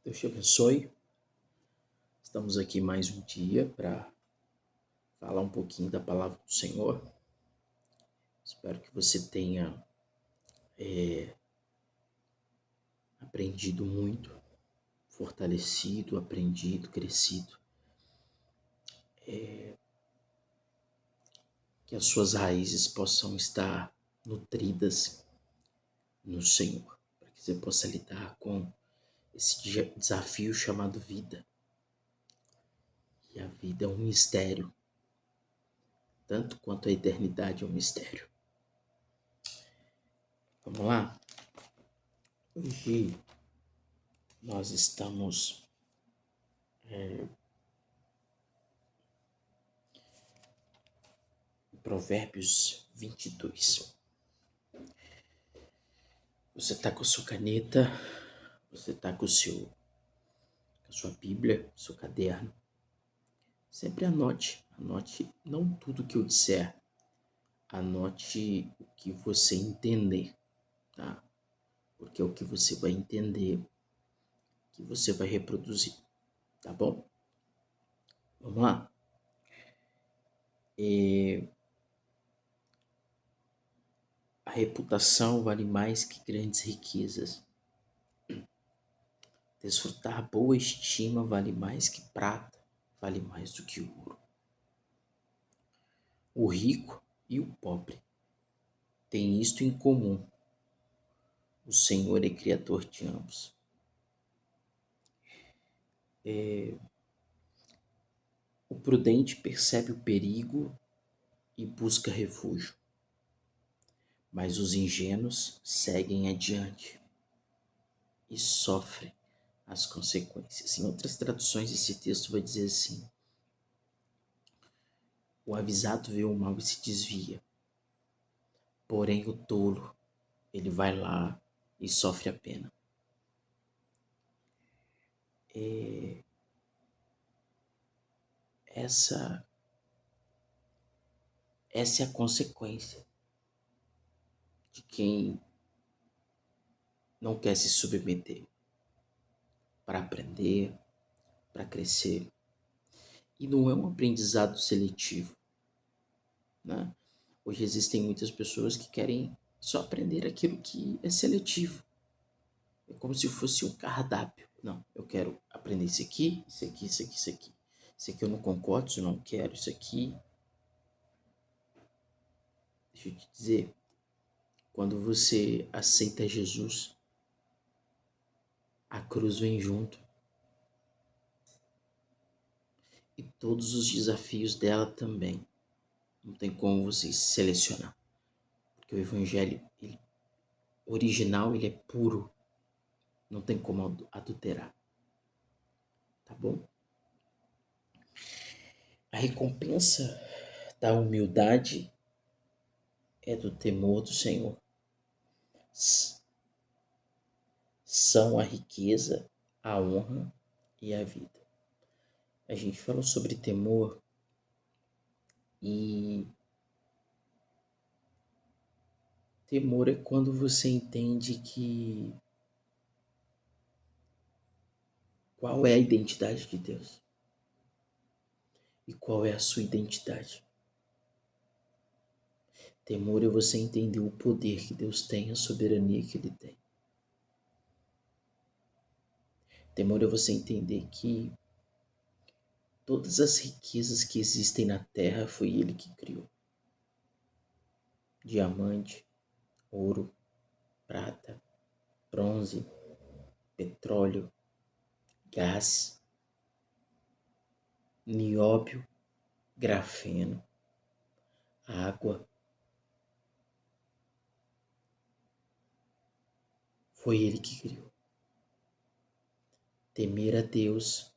Deus te abençoe. Estamos aqui mais um dia para falar um pouquinho da palavra do Senhor. Espero que você tenha aprendido muito, fortalecido, aprendido, crescido. Que as suas raízes possam estar nutridas no Senhor, para que você possa lidar com esse desafio chamado vida. E a vida é um mistério, tanto quanto a eternidade é um mistério. Vamos lá? Hoje nós estamos em Provérbios 22. Você está com a sua caneta, você está com a sua Bíblia, seu caderno. Sempre anote não tudo que eu disser, anote o que você entender, tá? Porque é o que você vai entender que você vai reproduzir, tá bom? Vamos lá? A reputação vale mais que grandes riquezas. Desfrutar boa estima vale mais que prata, vale mais do que ouro. O rico e o pobre têm isto em comum: o Senhor é criador de ambos. O prudente percebe o perigo e busca refúgio, mas os ingênuos seguem adiante e sofrem as consequências. Em outras traduções, esse texto vai dizer assim: o avisado vê o mal e se desvia, porém o tolo, ele vai lá e sofre a pena. Essa é a consequência de quem não quer se submeter para aprender, para crescer. E não é um aprendizado seletivo, né? Hoje existem muitas pessoas que querem só aprender aquilo que é seletivo. É como se fosse um cardápio. Não, eu quero aprender isso aqui, isso aqui, isso aqui, isso aqui. Isso aqui eu não concordo, isso eu não quero, isso aqui. Deixa eu te dizer, quando você aceita Jesus, a cruz vem junto. E todos os desafios dela também. Não tem como você selecionar. Porque o evangelho original, ele é puro. Não tem como adulterar. Tá bom? A recompensa da humildade é do temor do Senhor. São a riqueza, a honra e a vida. A gente falou sobre temor e temor é quando você entende que qual é a identidade de Deus e qual é a sua identidade. Temor é você entender o poder que Deus tem, a soberania que Ele tem. Temor é você entender que todas as riquezas que existem na terra foi Ele que criou. Diamante, ouro, prata, bronze, petróleo, gás, nióbio, grafeno, água. Foi Ele que criou. Temer a Deus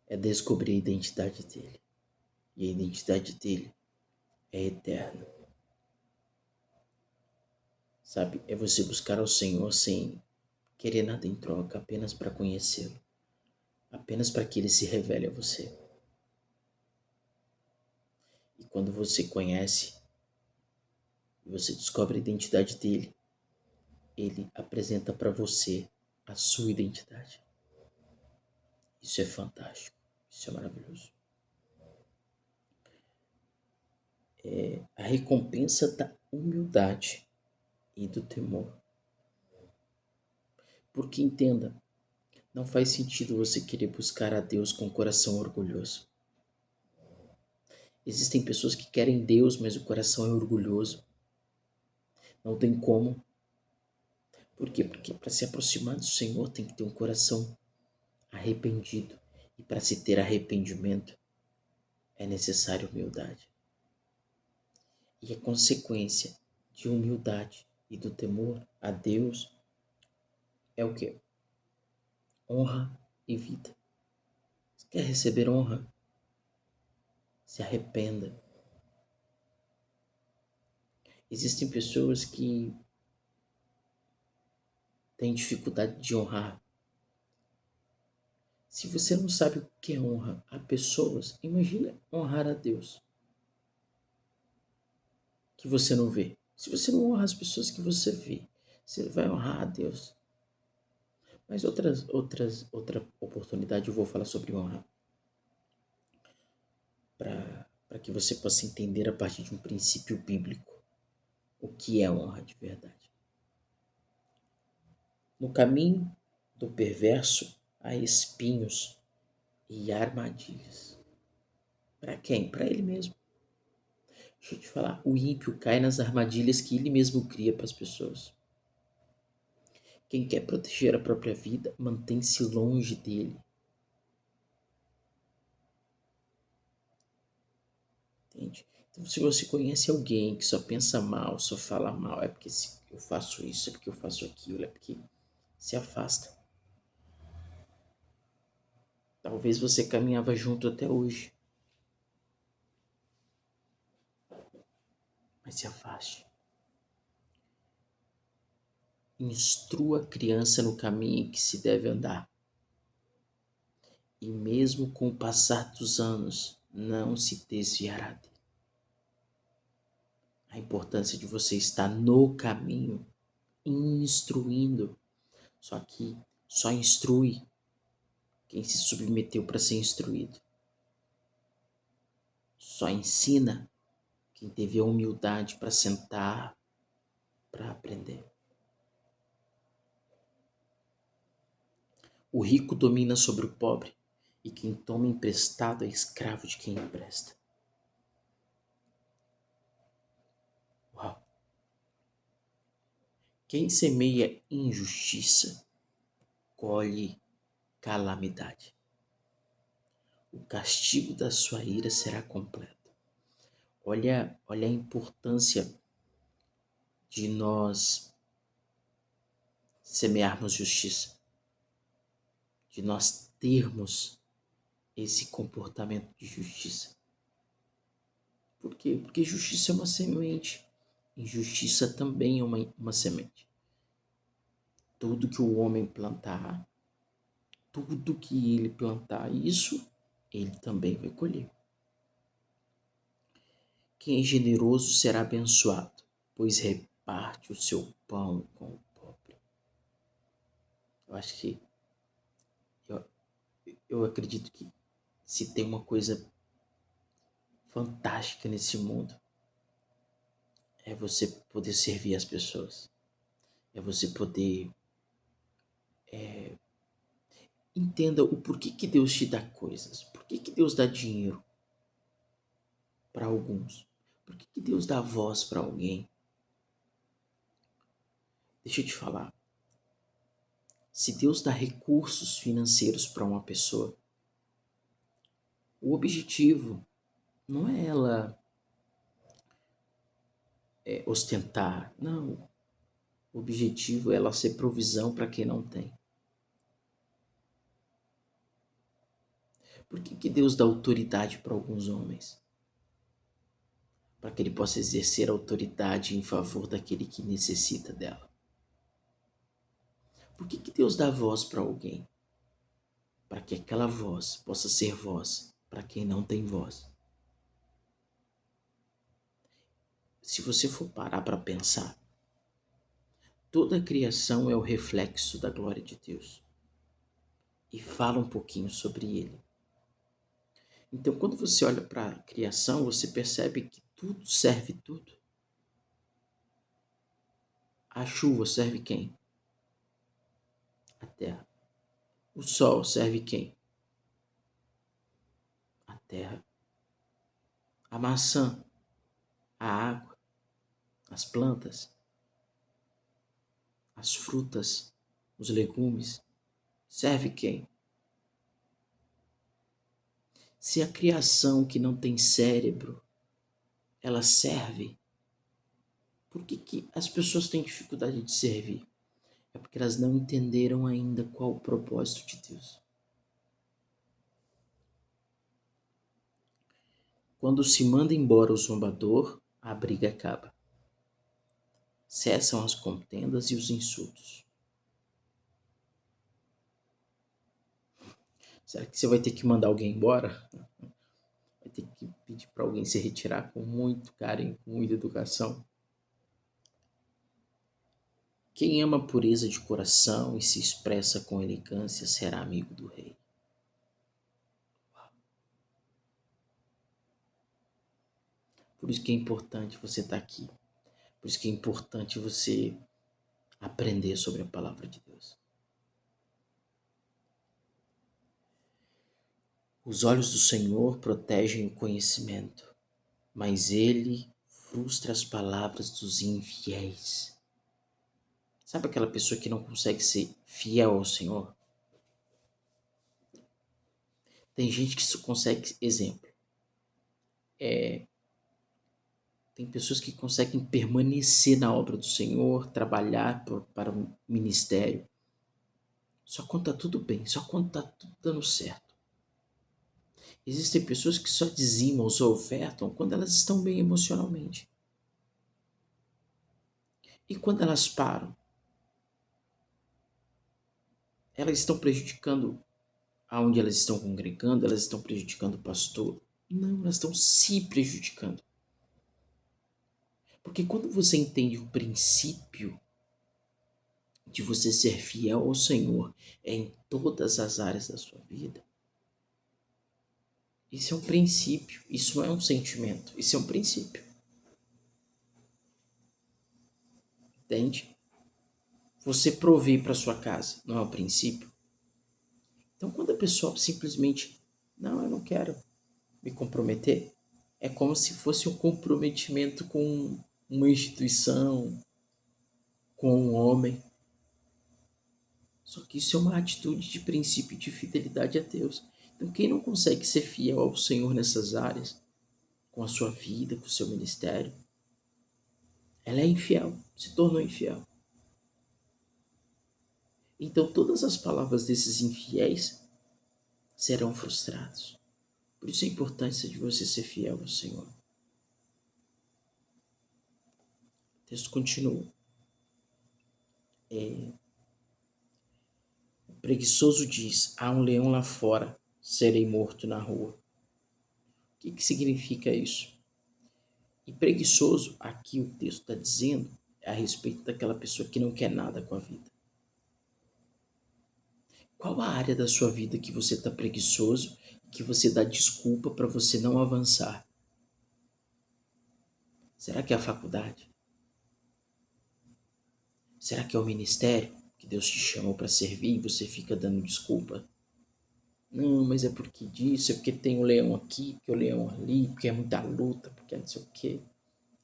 é descobrir a identidade dele. E a identidade dele é eterna. Sabe? É você buscar ao Senhor sem querer nada em troca, apenas para conhecê-lo. Apenas para que ele se revele a você. E quando você conhece, e você descobre a identidade dele, ele apresenta para você a sua identidade. Isso é fantástico, isso é maravilhoso. É a recompensa da humildade e do temor. Porque entenda, não faz sentido você querer buscar a Deus com o coração orgulhoso. Existem pessoas que querem Deus, mas o coração é orgulhoso. Não tem como. Por quê? Porque para se aproximar do Senhor tem que ter um coração arrependido. E para se ter arrependimento é necessário humildade. E a consequência de humildade e do temor a Deus é o quê? Honra e vida. Você quer receber honra? Se arrependa. Existem pessoas que têm dificuldade de honrar. Se você não sabe o que é honra a pessoas, imagina honrar a Deus, que você não vê. Se você não honra as pessoas que você vê, você vai honrar a Deus. Mas outra oportunidade eu vou falar sobre honra, para que você possa entender a partir de um princípio bíblico o que é honra de verdade. No caminho do perverso há espinhos e armadilhas. Para quem? Para ele mesmo. Deixa eu te falar, o ímpio cai nas armadilhas que ele mesmo cria para as pessoas. Quem quer proteger a própria vida, mantém-se longe dele. Entende? Então, se você conhece alguém que só pensa mal, só fala mal, é porque eu faço isso, é porque eu faço aquilo, é porque se afasta. Talvez você caminhava junto até hoje, mas se afaste. Instrua a criança no caminho em que se deve andar. E mesmo com o passar dos anos, não se desviará dele. A importância de você estar no caminho, instruindo. Só que só instrui quem se submeteu para ser instruído. Só ensina quem teve a humildade para sentar, para aprender. O rico domina sobre o pobre, e quem toma emprestado é escravo de quem empresta. Uau! Quem semeia injustiça, colhe calamidade. O castigo da sua ira será completo. Olha a importância de nós semearmos justiça, de nós termos esse comportamento de justiça. Por quê? Porque justiça é uma semente, injustiça também é uma semente. Tudo que o homem plantar, tudo que ele plantar, isso ele também vai colher. Quem é generoso será abençoado, pois reparte o seu pão com o pobre. Eu acho que, eu, eu acredito que se tem uma coisa fantástica nesse mundo, é você poder servir as pessoas. É você poder... Entenda o porquê que Deus te dá coisas. Por que Deus dá dinheiro para alguns? Por que Deus dá voz para alguém? Deixa eu te falar. Se Deus dá recursos financeiros para uma pessoa, o objetivo não é ela ostentar. Não. O objetivo é ela ser provisão para quem não tem. Por que Deus dá autoridade para alguns homens? Para que ele possa exercer autoridade em favor daquele que necessita dela. Por que Deus dá voz para alguém? Para que aquela voz possa ser voz para quem não tem voz. Se você for parar para pensar, toda a criação é o reflexo da glória de Deus. E fala um pouquinho sobre ele. Então, quando você olha para a criação, você percebe que tudo serve tudo. A chuva serve quem? A terra. O sol serve quem? A terra. A maçã, a água, as plantas, as frutas, os legumes, serve quem? Se a criação que não tem cérebro, ela serve, por que as pessoas têm dificuldade de servir? É porque elas não entenderam ainda qual o propósito de Deus. Quando se manda embora o zombador, a briga acaba. Cessam as contendas e os insultos. Será que você vai ter que mandar alguém embora? Vai ter que pedir para alguém se retirar com muito carinho, com muita educação? Quem ama a pureza de coração e se expressa com elegância será amigo do rei. Por isso que é importante você estar aqui. Por isso que é importante você aprender sobre a palavra de Deus. Os olhos do Senhor protegem o conhecimento, mas ele frustra as palavras dos infiéis. Sabe aquela pessoa que não consegue ser fiel ao Senhor? Tem gente que só consegue, exemplo, tem pessoas que conseguem permanecer na obra do Senhor, trabalhar para o ministério, só quando está tudo bem, só quando está tudo dando certo. Existem pessoas que só dizimam ou só ofertam quando elas estão bem emocionalmente. E quando elas param, elas estão prejudicando aonde elas estão congregando, elas estão prejudicando o pastor. Não, elas estão se prejudicando. Porque quando você entende o princípio de você ser fiel ao Senhor em todas as áreas da sua vida, isso é um princípio, isso não é um sentimento, isso é um princípio. Entende? Você prover para sua casa, não é um princípio? Então, quando a pessoa simplesmente, não, eu não quero me comprometer, é como se fosse um comprometimento com uma instituição, com um homem. Só que isso é uma atitude de princípio de fidelidade a Deus. Então, quem não consegue ser fiel ao Senhor nessas áreas, com a sua vida, com o seu ministério, ela é infiel, se tornou infiel. Então, todas as palavras desses infiéis serão frustrados. Por isso a importância de você ser fiel ao Senhor. O texto continua. O preguiçoso diz, há um leão lá fora, serei morto na rua. O que significa isso? E preguiçoso, aqui o texto está dizendo, é a respeito daquela pessoa que não quer nada com a vida. Qual a área da sua vida que você está preguiçoso, que você dá desculpa para você não avançar? Será que é a faculdade? Será que é o ministério que Deus te chamou para servir e você fica dando desculpa? Não, mas é porque disso, é porque tem o leão aqui, porque o leão ali, porque é muita luta, porque é não sei o quê.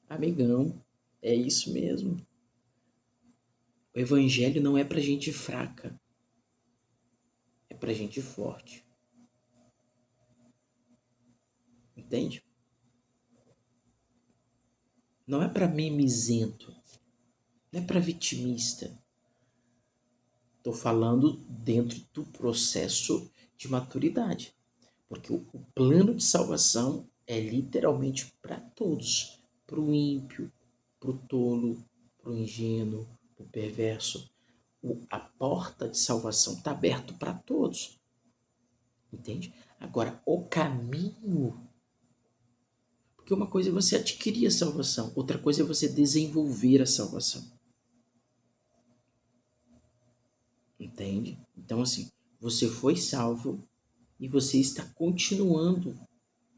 Amigão, é isso mesmo. O evangelho não é pra gente fraca, é pra gente forte. Entende? Não é pra mimizento, não é pra vitimista. Tô falando dentro do processo de maturidade. Porque o plano de salvação é literalmente para todos. Para o ímpio, para o tolo, para o ingênuo, para o perverso. A porta de salvação está aberta para todos. Entende? Agora, o caminho. Porque uma coisa é você adquirir a salvação, outra coisa é você desenvolver a salvação. Entende? Então, assim, você foi salvo e você está continuando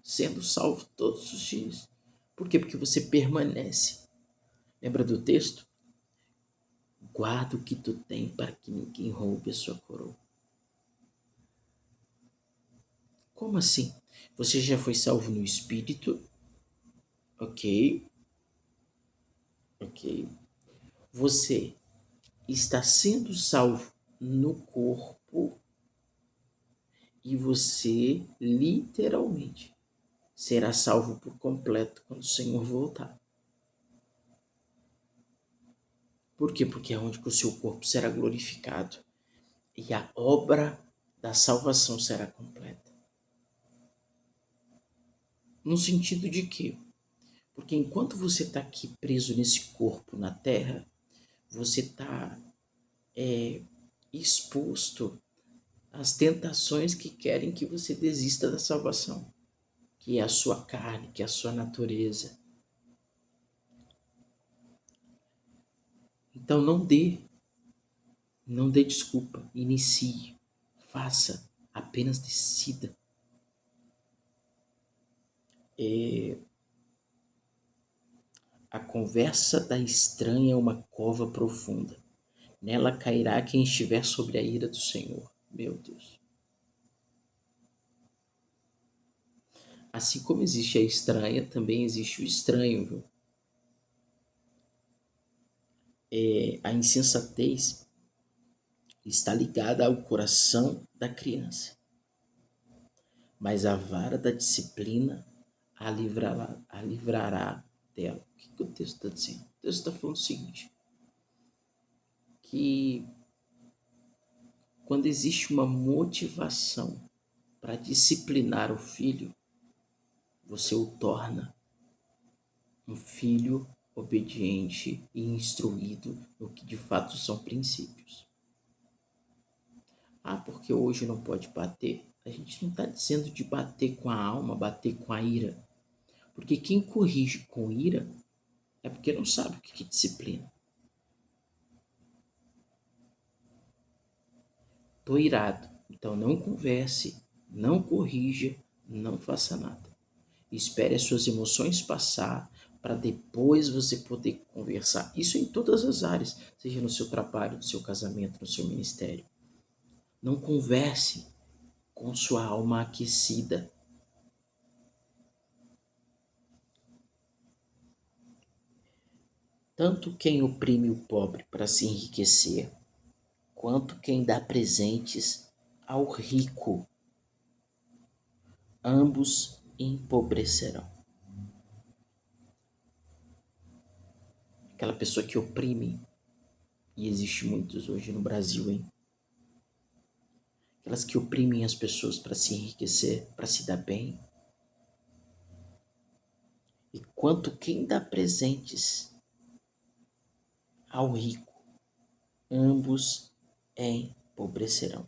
sendo salvo todos os dias. Por quê? Porque você permanece. Lembra do texto? Guarda o que tu tem para que ninguém roube a sua coroa. Como assim? Você já foi salvo no espírito, ok? Ok. Você está sendo salvo no corpo e você literalmente será salvo por completo quando o Senhor voltar. Por quê? Porque é onde que o seu corpo será glorificado e a obra da salvação será completa. No sentido de que, porque enquanto você está aqui preso nesse corpo na terra, você está exposto às tentações que querem que você desista da salvação, que é a sua carne, que é a sua natureza. Então não dê desculpa, inicie, faça, apenas decida. A conversa da estranha é uma cova profunda. Nela cairá quem estiver sobre a ira do Senhor. Meu Deus. Assim como existe a estranha, também existe o estranho, viu? A insensatez está ligada ao coração da criança, mas a vara da disciplina a livrará dela. O que o texto está dizendo? O texto está falando o seguinte, que quando existe uma motivação para disciplinar o filho, você o torna um filho obediente e instruído no que de fato são princípios. Ah, porque hoje não pode bater? A gente não está dizendo de bater com a alma, bater com a ira. Porque quem corrige com ira é porque não sabe o que é disciplina. Tô irado, então não converse, não corrija, não faça nada. Espere as suas emoções passar para depois você poder conversar. Isso em todas as áreas, seja no seu trabalho, no seu casamento, no seu ministério. Não converse com sua alma aquecida. Tanto quem oprime o pobre para se enriquecer, quanto quem dá presentes ao rico, ambos empobrecerão. Aquela pessoa que oprime, e existe muitos hoje no Brasil, hein? Aquelas que oprimem as pessoas para se enriquecer, para se dar bem. E quanto quem dá presentes ao rico, ambos empobrecerão.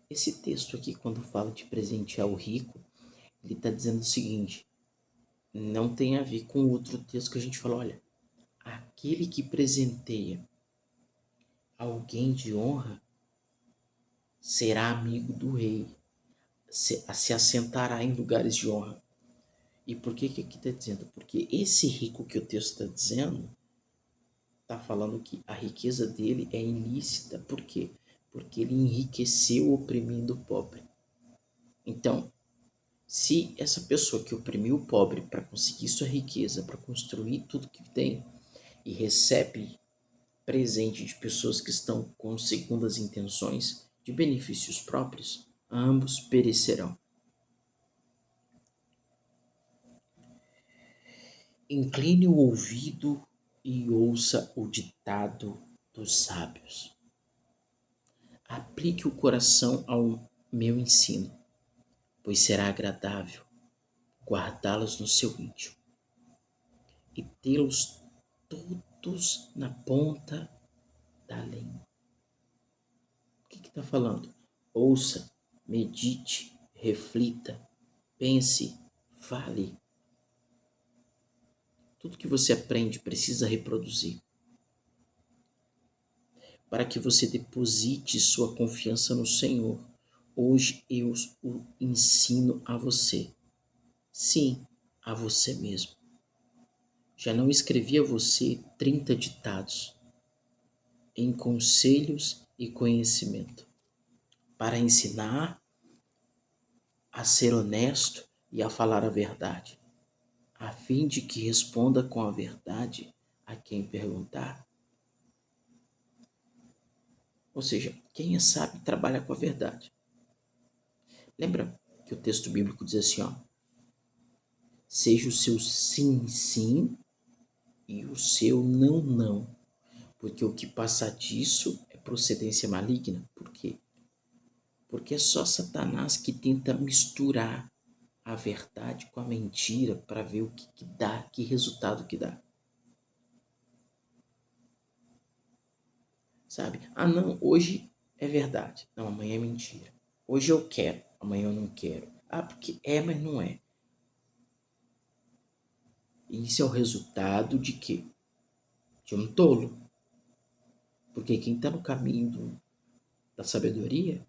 Esse texto aqui, quando fala de presente ao rico, ele está dizendo o seguinte, não tem a ver com outro texto que a gente falou, olha, aquele que presenteia alguém de honra será amigo do rei, se assentará em lugares de honra. E por que aqui está dizendo? Porque esse rico que o texto está dizendo, está falando que a riqueza dele é ilícita. Por quê? Porque ele enriqueceu oprimindo o pobre. Então, se essa pessoa que oprimiu o pobre para conseguir sua riqueza, para construir tudo que tem, e recebe presente de pessoas que estão com segundas intenções de benefícios próprios, ambos perecerão. Incline o ouvido e ouça o ditado dos sábios. Aplique o coração ao meu ensino, pois será agradável guardá-los no seu íntimo e tê-los todos na ponta da língua. O que está falando? Ouça, medite, reflita, pense, fale. Tudo que você aprende precisa reproduzir. para que você deposite sua confiança no Senhor. Hoje eu o ensino a você. Sim, a você mesmo. Já não escrevi a você 30 ditados em conselhos e conhecimento para ensinar a ser honesto e a falar a verdade, a fim de que responda com a verdade a quem perguntar. Ou seja, quem é sábio trabalha com a verdade. Lembra que o texto bíblico diz assim, ó, seja o seu sim, sim e o seu não, não. Porque o que passa disso é procedência maligna. Por quê? Porque é só Satanás que tenta misturar a verdade com a mentira para ver o que dá, que resultado que dá. Sabe? Ah, não, hoje é verdade. Não, amanhã é mentira. Hoje eu quero, amanhã eu não quero. Ah, porque é, mas não é. E isso é o resultado de quê? De um tolo. Porque quem está no caminho da sabedoria,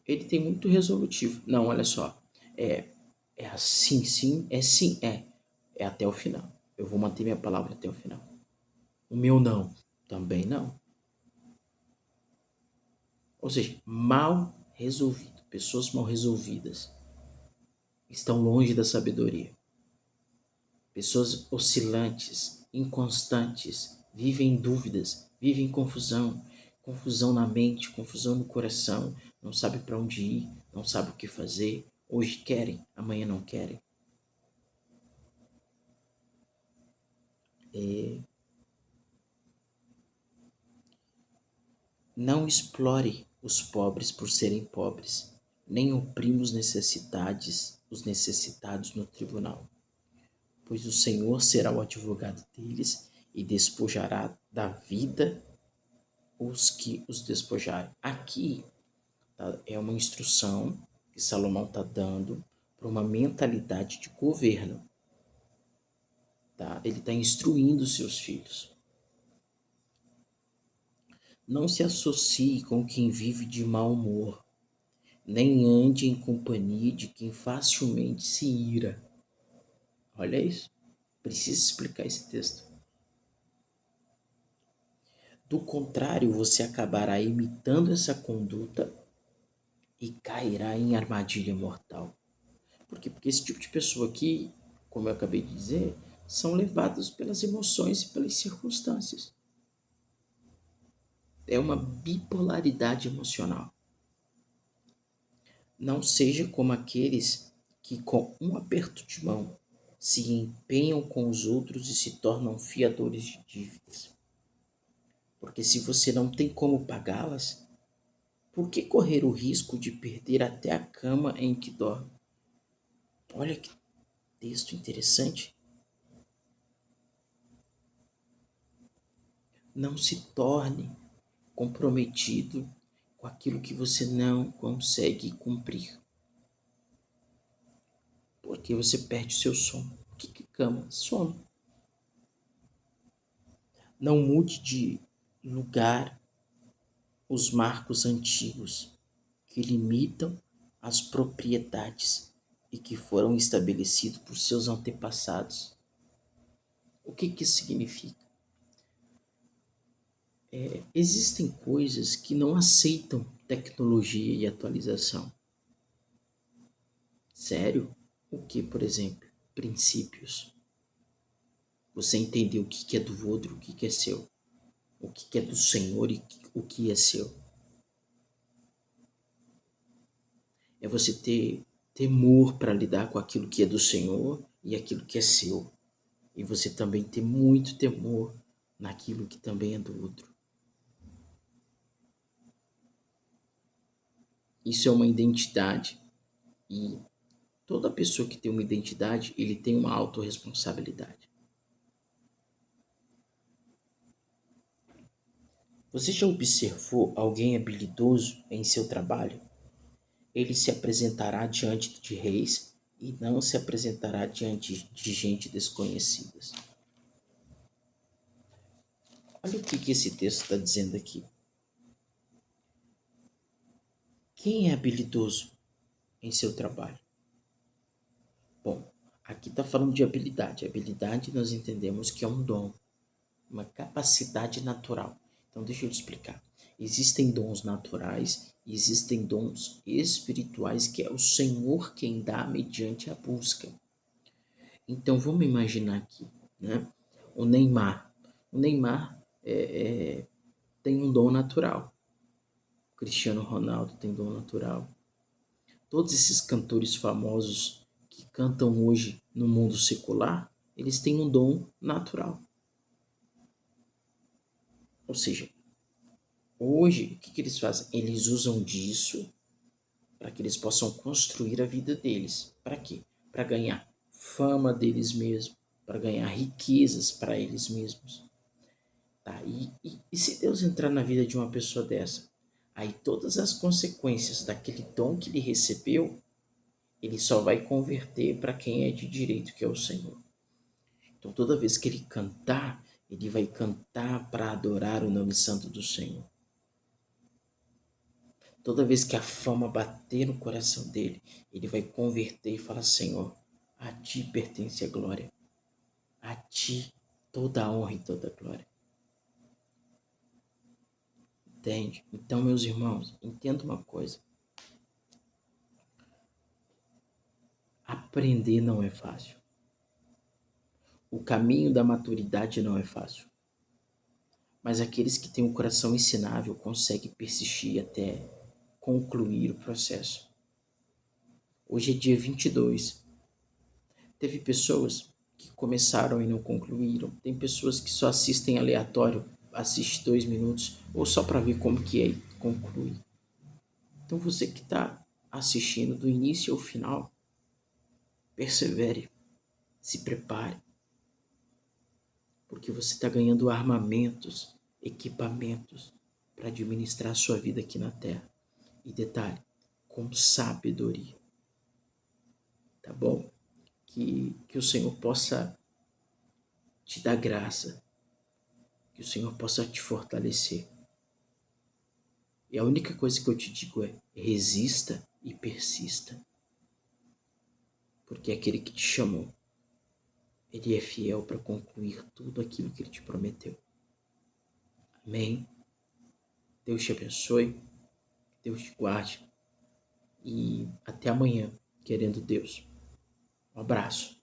ele tem muito resolutivo. Não, olha só. É, é assim, sim, é sim, é. É até o final. Eu vou manter minha palavra até o final. O meu não, também não. Ou seja, mal resolvido. Pessoas mal resolvidas estão longe da sabedoria. Pessoas oscilantes, inconstantes, vivem em dúvidas, vivem em confusão, confusão na mente, confusão no coração, não sabe para onde ir, não sabe o que fazer. Hoje querem, amanhã não querem. Não explore os pobres por serem pobres, nem oprima os necessitados no tribunal, pois o Senhor será o advogado deles e despojará da vida os que os despojarem. Aqui tá, é uma instrução que Salomão está dando para uma mentalidade de governo. Tá? Ele está instruindo seus filhos. Não se associe com quem vive de mau humor, nem ande em companhia de quem facilmente se ira. Olha isso. Precisa explicar esse texto. Do contrário, você acabará imitando essa conduta e cairá em armadilha mortal. Por quê? Porque esse tipo de pessoa aqui, como eu acabei de dizer, são levados pelas emoções e pelas circunstâncias. É uma bipolaridade emocional. Não seja como aqueles que, com um aperto de mão, se empenham com os outros e se tornam fiadores de dívidas. Porque se você não tem como pagá-las, por que correr o risco de perder até a cama em que dorme? Olha que texto interessante. Não se torne comprometido com aquilo que você não consegue cumprir. Porque você perde o seu sono. O que é cama? Sono. Não mude de lugar os marcos antigos que limitam as propriedades e que foram estabelecidos por seus antepassados. O que isso significa? Existem coisas que não aceitam tecnologia e atualização. Sério? O que, por exemplo? Princípios. Você entender o que é do outro, o que é seu. O que é do Senhor e o que é seu. É você ter temor para lidar com aquilo que é do Senhor e aquilo que é seu. E você também ter muito temor naquilo que também é do outro. Isso é uma identidade. E toda pessoa que tem uma identidade, ele tem uma autorresponsabilidade. Você já observou alguém habilidoso em seu trabalho? Ele se apresentará diante de reis e não se apresentará diante de gente desconhecida. Olha o que esse texto está dizendo aqui. Quem é habilidoso em seu trabalho? Bom, aqui está falando de habilidade. Habilidade nós entendemos que é um dom, uma capacidade natural. Então, deixa eu te explicar. Existem dons naturais e existem dons espirituais que é o Senhor quem dá mediante a busca. Então, vamos imaginar aqui, né? O Neymar. O Neymar tem um dom natural. O Cristiano Ronaldo tem dom natural. Todos esses cantores famosos que cantam hoje no mundo secular, eles têm um dom natural. Ou seja, hoje, o que eles fazem? Eles usam disso para que eles possam construir a vida deles. Para quê? Para ganhar fama deles mesmos, para ganhar riquezas para eles mesmos. Tá? E se Deus entrar na vida de uma pessoa dessa? Aí todas as consequências daquele dom que ele recebeu, ele só vai converter para quem é de direito, que é o Senhor. Então toda vez que ele cantar, ele vai cantar para adorar o nome santo do Senhor. Toda vez que a fama bater no coração dele, ele vai converter e falar: Senhor, a ti pertence a glória, a ti toda a honra e toda a glória. Entende? Então, meus irmãos, entenda uma coisa: aprender não é fácil. O caminho da maturidade não é fácil. Mas aqueles que têm o coração ensinável conseguem persistir até concluir o processo. Hoje é dia 22. Teve pessoas que começaram e não concluíram. Tem pessoas que só assistem aleatório, assiste 2 minutos, ou só para ver como que é e conclui. Então você que está assistindo do início ao final, persevere, se prepare, porque você está ganhando armamentos, equipamentos para administrar a sua vida aqui na Terra. E detalhe, com sabedoria, tá bom? Que o Senhor possa te dar graça, que o Senhor possa te fortalecer. E a única coisa que eu te digo é: resista e persista. Porque aquele que te chamou, ele é fiel para concluir tudo aquilo que ele te prometeu. Amém? Deus te abençoe, Deus te guarde e até amanhã, querendo Deus. Um abraço.